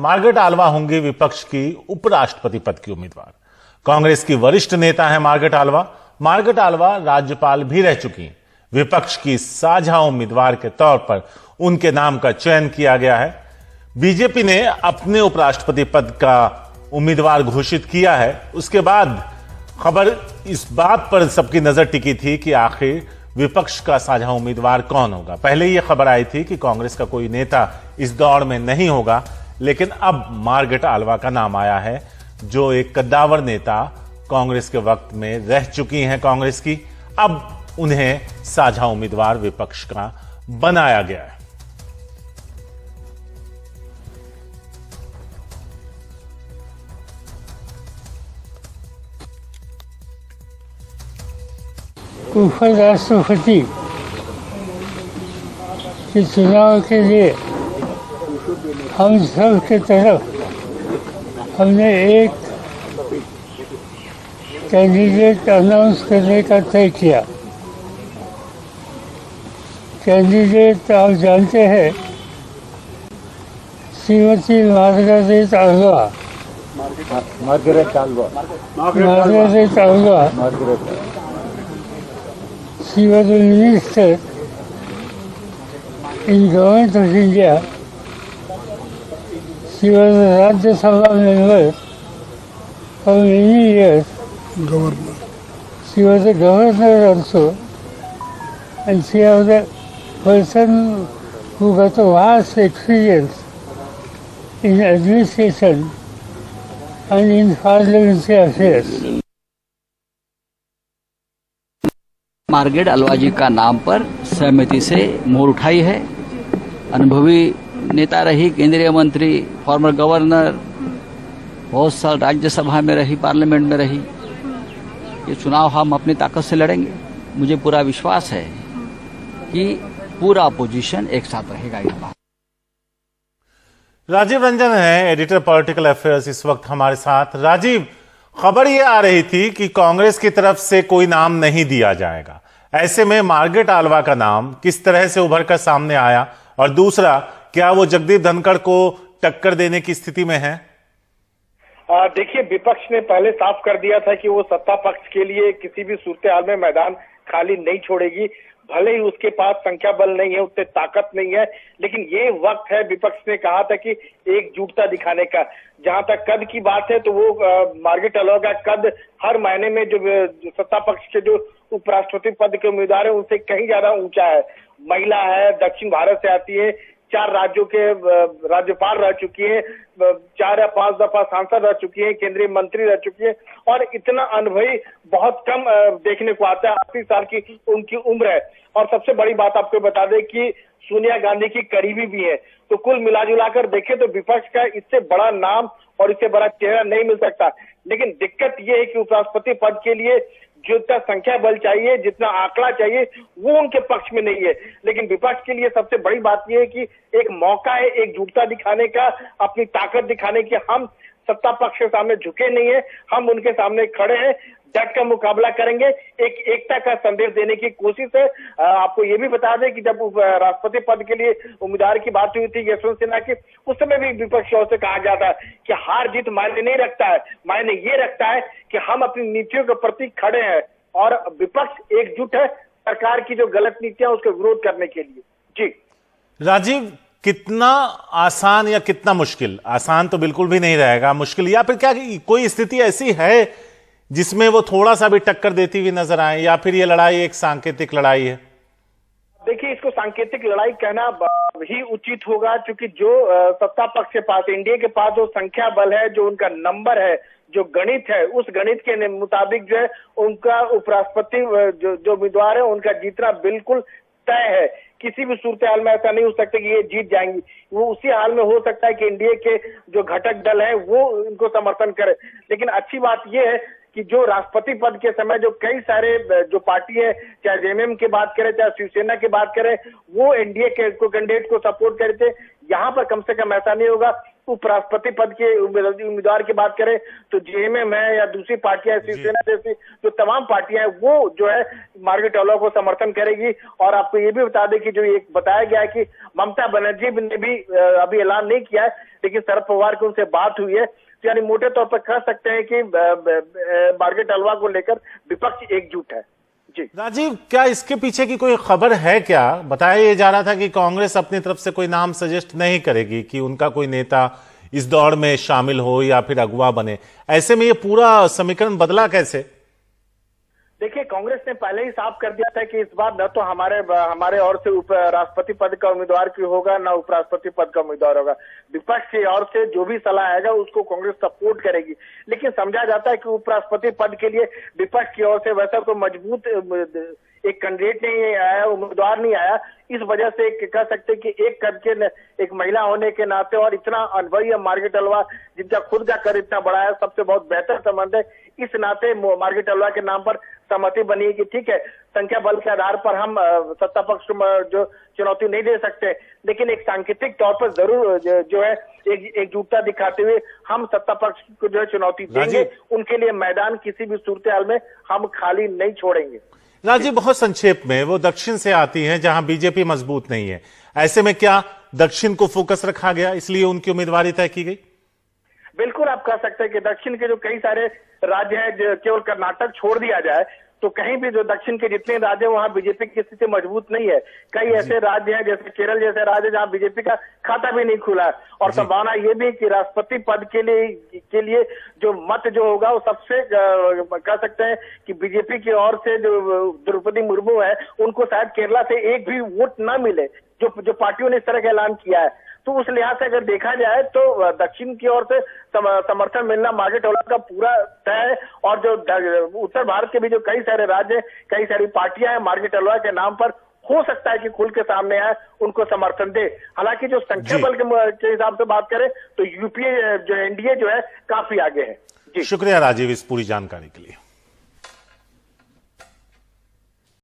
Margaret Alva होंगी विपक्ष की उपराष्ट्रपति पद की उम्मीदवार। कांग्रेस की वरिष्ठ नेता है मार्गरेट आल्वा। मार्गरेट आल्वा राज्यपाल भी रह चुकी हैं। विपक्ष की साझा उम्मीदवार के तौर पर उनके नाम का चयन किया गया है। बीजेपी ने अपने उपराष्ट्रपति पद का उम्मीदवार घोषित किया है। उसके बाद खबर इस बात पर सबकी नजर टिकी थी कि आखिर विपक्ष का साझा उम्मीदवार कौन होगा। पहले यह खबर आई थी कि कांग्रेस का कोई नेता इस दौड़ में नहीं होगा, लेकिन अब मार्गरेट आल्वा का नाम आया है, जो एक कद्दावर नेता कांग्रेस के वक्त में रह चुकी हैं कांग्रेस की। अब उन्हें साझा उम्मीदवार विपक्ष का बनाया गया है। उपराष्ट्रपति के चुनाव के लिए हम सब के तरफ हमने एक कैंडिडेट अनाउंस करने का तय किया। कैंडिडेट आप जानते हैं, Shrimati Margaret Alva. She was a minister in government of India. She was a Rajya Sabha member for many years. Governor. She was a governor also, and she was a person who got a vast experience in administration and in parliamentary affairs. Margaret Alva ji का नाम पर सहमति से मोहर उठाई है। अनुभवी नेता रही, केंद्रीय मंत्री, फॉर्मर गवर्नर, बहुत साल राज्यसभा में रही, पार्लियामेंट में रही। ये चुनाव हम अपनी ताकत से लड़ेंगे। मुझे पूरा विश्वास है कि पूरा अपोजिशन एक साथ रहेगा। इस बार राजीव रंजन है, एडिटर पॉलिटिकल अफेयर्स, इस वक्त हमारे साथ। राजीव, खबर यह आ रही थी कि कांग्रेस की तरफ से कोई नाम नहीं दिया जाएगा। ऐसे में मार्गरेट आल्वा का नाम किस तरह से उभर कर सामने आया, और दूसरा, क्या वो जगदीप धनखड़ को टक्कर देने की स्थिति में है? देखिए, विपक्ष ने पहले साफ कर दिया था कि वो सत्ता पक्ष के लिए किसी भी सूरत-ए-हाल में मैदान खाली नहीं छोड़ेगी। भले ही उसके पास संख्या बल नहीं है, उससे ताकत नहीं है, लेकिन ये वक्त है, विपक्ष ने कहा था कि एकजुटता दिखाने का। जहां तक कद की बात है तो वो मार्गरेट आल्वा का कद हर महीने में जो सत्ता पक्ष के जो उपराष्ट्रपति पद के उम्मीदवार है उनसे कहीं ज्यादा ऊंचा है। महिला है, दक्षिण भारत से आती है, 4 राज्यों के राज्यपाल रह चुकी है, 4 या 5 दफा सांसद रह चुकी है, केंद्रीय मंत्री रह चुकी है, और इतना अनुभवी बहुत कम देखने को आता है। 80 साल की उनकी उम्र है, और सबसे बड़ी बात आपको बता दें कि सोनिया गांधी की करीबी भी है। तो कुल मिलाजुलाकर देखें तो विपक्ष का इससे बड़ा नाम और इससे बड़ा चेहरा नहीं मिल सकता। लेकिन दिक्कत यह है कि उपराष्ट्रपति पद के लिए जितना संख्या बल चाहिए, जितना आंकड़ा चाहिए, वो उनके पक्ष में नहीं है। लेकिन विपक्ष के लिए सबसे बड़ी बात यह है कि एक मौका है एकजुटता दिखाने का, अपनी ताकत दिखाने की। हम सत्ता पक्ष के सामने झुके नहीं है, हम उनके सामने खड़े हैं, डट का मुकाबला करेंगे, एक एकता का संदेश देने की कोशिश है। आपको ये भी बता दें कि जब राष्ट्रपति पद के लिए उम्मीदवार की बात हुई थी यशवंत सिन्हा की, उस समय भी विपक्ष से कहा जाता है कि हार जीत मायने नहीं रखता है, मायने ये रखता है कि हम अपनी नीतियों के प्रति खड़े हैं, और विपक्ष एकजुट है सरकार की जो गलत नीतियां उसका विरोध करने के लिए। जी राजीव, कितना आसान या कितना मुश्किल? आसान तो बिल्कुल भी नहीं रहेगा, मुश्किल, या फिर क्या कोई स्थिति ऐसी है जिसमें वो थोड़ा सा भी टक्कर देती हुई नजर आए, या फिर ये लड़ाई एक सांकेतिक लड़ाई है? देखिए, इसको सांकेतिक लड़ाई कहना ही उचित होगा, क्योंकि जो सत्ता पक्ष के पास, एनडीए के पास जो संख्या बल है, जो उनका नंबर है, जो गणित है, उस गणित के मुताबिक जो है उनका उपराष्ट्रपति जो उम्मीदवार है उनका जीतना बिल्कुल तय है। किसी भी सूरत-ए-हाल में ऐसा नहीं हो सकता कि ये जीत जाएंगी। वो उसी हाल में हो सकता है कि एनडीए के जो घटक दल है वो इनको समर्थन करे। लेकिन अच्छी बात ये है कि जो राष्ट्रपति पद के समय जो कई सारे जो पार्टी है, चाहे जेएमएम की बात करें, चाहे शिवसेना की बात करें, वो एनडीए के कैंडिडेट को सपोर्ट करते। यहाँ पर कम से कम ऐसा नहीं होगा। उपराष्ट्रपति पद के उम्मीदवार की बात करें तो जेएमएम है या दूसरी पार्टियां, शिवसेना जैसी जो तमाम पार्टियां हैं, वो जो है मार्गारेट आल्वा को समर्थन करेगी। और आपको ये भी बता दें कि जो एक बताया गया है कि ममता बनर्जी ने भी अभी ऐलान नहीं किया है, लेकिन शरद पवार की उनसे बात हुई है। तो यानी मोटे तौर पर कह सकते हैं कि मार्गारेट आल्वा को लेकर विपक्ष एकजुट है। जी राजीव, क्या इसके पीछे की कोई खबर है क्या? बताया ये जा रहा था कि कांग्रेस अपनी तरफ से कोई नाम सजेस्ट नहीं करेगी कि उनका कोई नेता इस दौड़ में शामिल हो या फिर अगवा बने। ऐसे में ये पूरा समीकरण बदला कैसे? देखिए, कांग्रेस ने पहले ही साफ कर दिया था कि इस बार न तो हमारे ओर से राष्ट्रपति पद का उम्मीदवार की होगा, न उपराष्ट्रपति पद का उम्मीदवार होगा। विपक्ष की ओर से जो भी सलाह आएगा उसको कांग्रेस सपोर्ट करेगी। लेकिन समझा जाता है कि उपराष्ट्रपति पद के लिए विपक्ष की ओर से वैसा कोई मजबूत एक कैंडिडेट नहीं आया, उम्मीदवार नहीं आया। इस वजह से कह सकते कि एक करके एक महिला होने के नाते और इतना अनुभवी है मार्गारेट आल्वा, जिनका खुद का कर इतना बड़ा है, सबसे बहुत बेहतर संबंध है, इस नाते मार्गारेट आल्वा के नाम पर सहमति बनी है कि ठीक है, संख्या बल के आधार पर हम सत्ता पक्ष को जो चुनौती नहीं दे सकते, लेकिन एक सांकेतिक तौर पर जरूर जो है एकजुटता दिखाते हुए हम सत्ता पक्ष को जो है चुनौती देंगे। उनके लिए मैदान किसी भी सूरत में हम खाली नहीं छोड़ेंगे। राजीव, बहुत संक्षेप में, वो दक्षिण से आती हैं जहां बीजेपी मजबूत नहीं है। ऐसे में क्या दक्षिण को फोकस रखा गया, इसलिए उनकी उम्मीदवारी तय की गई? बिल्कुल, आप कह सकते हैं कि दक्षिण के जो कई सारे राज्य हैं, जो केवल कर्नाटक छोड़ दिया जाए तो कहीं भी जो दक्षिण के जितने राज्य हैं वहां बीजेपी की स्थिति मजबूत नहीं है। कई ऐसे राज्य हैं जैसे केरल जैसे राज्य जहां बीजेपी का खाता भी नहीं खुला है। और संभावना ये भी कि राष्ट्रपति पद के लिए जो मत जो होगा वो सबसे कह सकते हैं कि बीजेपी की ओर से जो द्रौपदी मुर्मू है उनको शायद केरला से एक भी वोट ना मिले, जो पार्टियों ने इस तरह का ऐलान किया है। तो उस लिहाज से अगर देखा जाए तो दक्षिण की ओर से समर्थन मिलना मार्गारेट आल्वा का पूरा तय है। और जो उत्तर भारत के भी जो कई सारे राज्य, कई सारी पार्टियां हैं, मार्गारेट आल्वा के नाम पर हो सकता है कि खुल के सामने आए, उनको समर्थन दे। हालांकि जो संख्या बल के हिसाब से बात करें तो यूपीए जो एनडीए जो है काफी आगे है। जी शुक्रिया राजीव इस पूरी जानकारी के लिए।